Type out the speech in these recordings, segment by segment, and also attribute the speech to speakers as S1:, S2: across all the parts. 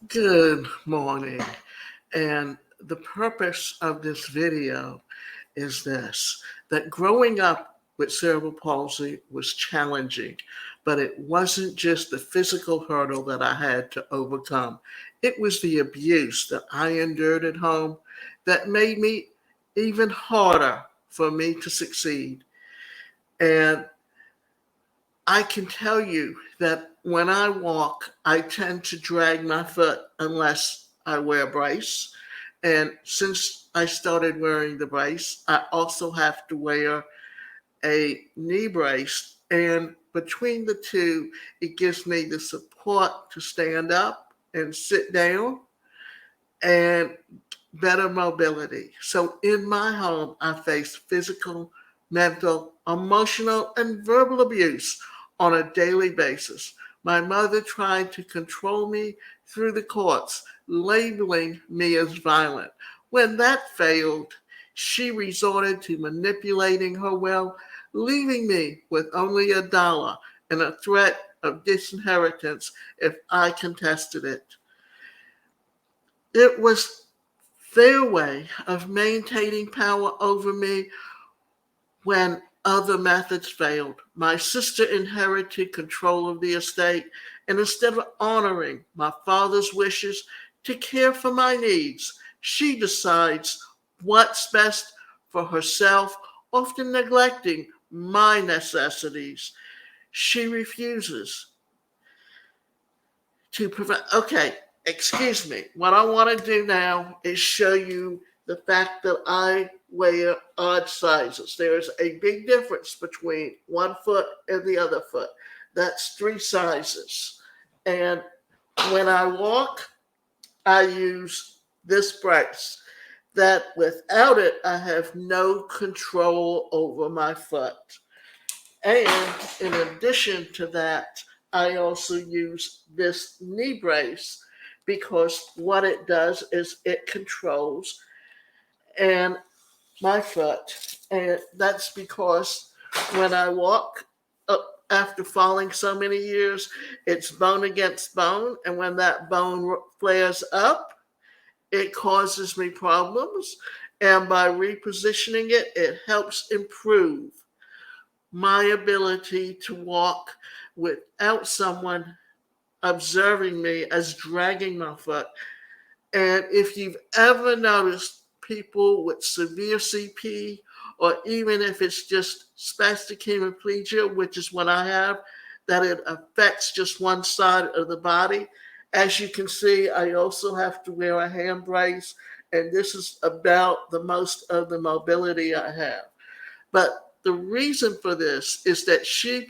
S1: Good morning. And the purpose of this video is this, that growing up with cerebral palsy was challenging, but it wasn't just the physical hurdle that I had to overcome. It was the abuse that I endured at home that made me even harder for me to succeed. And I can tell you that when I walk, I tend to drag my foot unless I wear a brace. And since I started wearing the brace, I also have to wear a knee brace. And between the two, it gives me the support to stand up and sit down and better mobility. So in my home, I face physical, mental, emotional, and verbal abuse on a daily basis. My mother tried to control me through the courts, labeling me as violent. When that failed, she resorted to manipulating her will, leaving me with only $1 and a threat of disinheritance if I contested it. It was their way of maintaining power over me when other methods failed. My sister inherited control of the estate, and instead of honoring my father's wishes to care for my needs, she decides what's best for herself, often neglecting my necessities. She refuses to provide. Okay, excuse me. What I want to do now is show you the fact that I wear odd sizes. There's a big difference between one foot and the other foot. That's 3 sizes. And when I walk, I use this brace. That without it, I have no control over my foot. And in addition to that, I also use this knee brace because what it does is it controls and my foot. And that's because when I walk after falling so many years, it's bone against bone. And when that bone flares up, it causes me problems. And by repositioning it, it helps improve my ability to walk without someone observing me as dragging my foot. And if you've ever noticed people with severe CP, or even if it's just spastic hemiplegia, which is what I have, that it affects just one side of the body. As you can see, I also have to wear a hand brace, and this is about the most of the mobility I have. But the reason for this is that she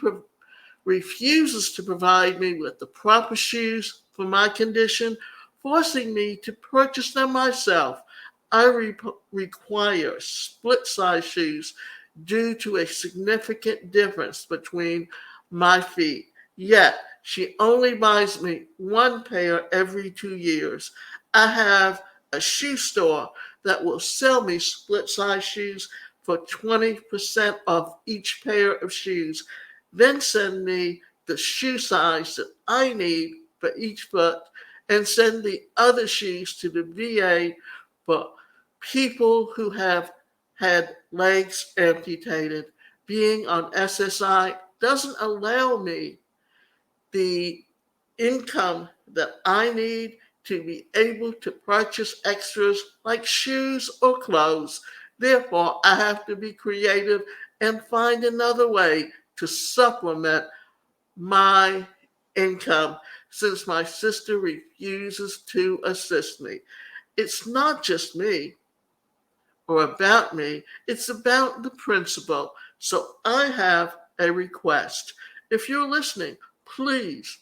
S1: refuses to provide me with the proper shoes for my condition, forcing me to purchase them myself. I require split size shoes due to a significant difference between my feet. Yet, she only buys me one pair every 2 years. I have a shoe store that will sell me split size shoes for 20% off each pair of shoes, then send me the shoe size that I need for each foot, and send the other shoes to the VA for people who have had legs amputated. Being on SSI doesn't allow me the income that I need to be able to purchase extras like shoes or clothes. Therefore, I have to be creative and find another way to supplement my income since my sister refuses to assist me. It's not just me or about me, it's about the principle. So I have a request. If you're listening, please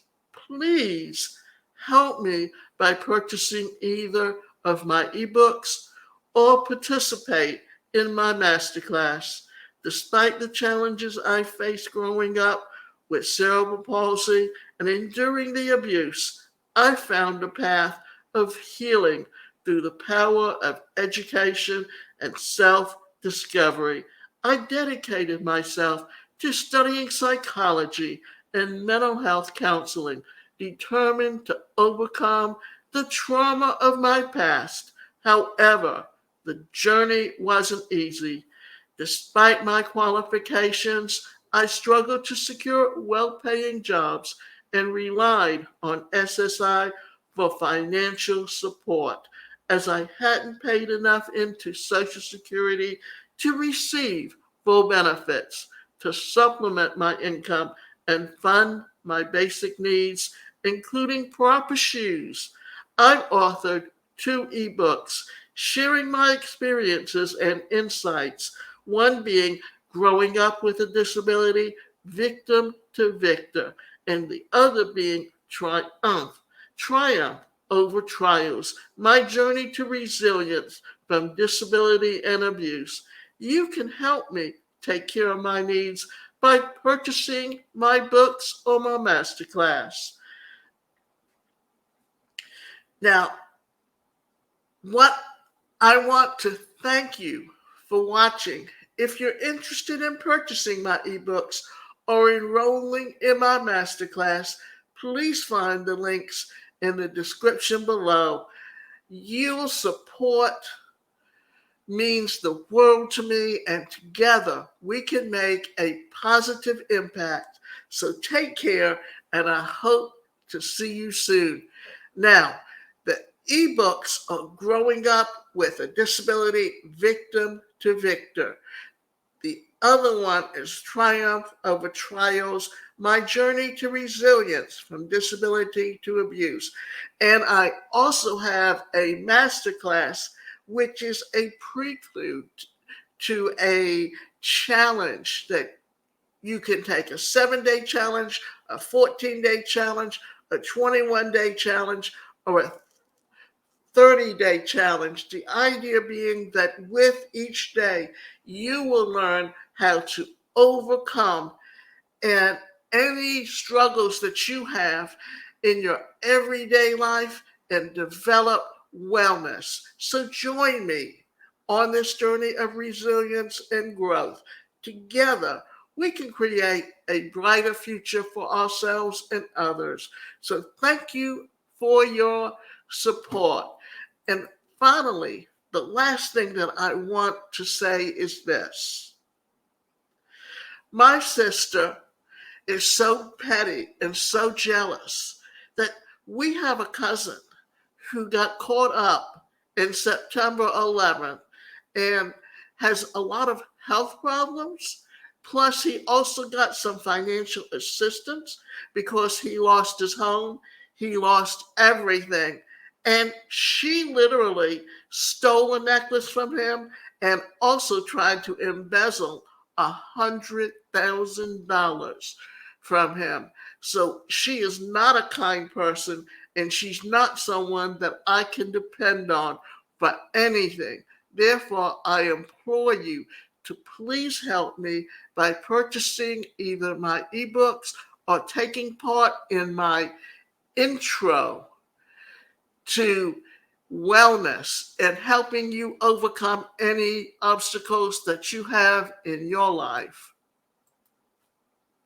S1: help me by purchasing either of my ebooks or participate in my masterclass. Despite the challenges I faced growing up with cerebral palsy and enduring the abuse, I found a path of healing through the power of education and self discovery. I dedicated myself to studying psychology and mental health counseling, determined to overcome the the trauma of my past. However, the journey wasn't easy. Despite my qualifications, I struggled to secure well paying jobs and relied on SSI for financial support, as I hadn't paid enough into Social Security to receive full benefits to supplement my income and fund my basic needs, including proper shoes. I've authored two ebooks sharing my experiences and insights, one being Growing Up with a Disability, Victim to Victor, and the other being Triumph over Trials, my journey to resilience from disability and abuse. You can help me take care of my needs by purchasing my books or my masterclass. Now, what I want to thank you for watching. If you're interested in purchasing my ebooks or enrolling in my masterclass, please find the links in the description below. Your support means the world to me, and together we can make a positive impact. So take care, and I hope to see you soon. Now, the ebooks are Growing Up with a Disability, Victim to Victor. The other one is Triumph Over Trials, My Journey to Resilience from Disability to Abuse. And I also have a masterclass, which is a prelude to a challenge that you can take: a 7-day challenge, a 14-day challenge, a 21-day challenge, or a 30-day challenge. The idea being that with each day, you will learn how to overcome and any struggles that you have in your everyday life and develop wellness. So join me on this journey of resilience and growth. Together, we can create a brighter future for ourselves and others. So thank you for your support. And finally, the last thing that I want to say is this: my sister is so petty and so jealous that we have a cousin who got caught up in September 11th and has a lot of health problems. Plus, he also got some financial assistance because he lost his home, he lost everything. And she literally stole a necklace from him and also tried to embezzle $100,000 from him. So she is not a kind person, and she's not someone that I can depend on for anything. Therefore, I implore you to please help me by purchasing either my ebooks or taking part in my intro to wellness and helping you overcome any obstacles that you have in your life.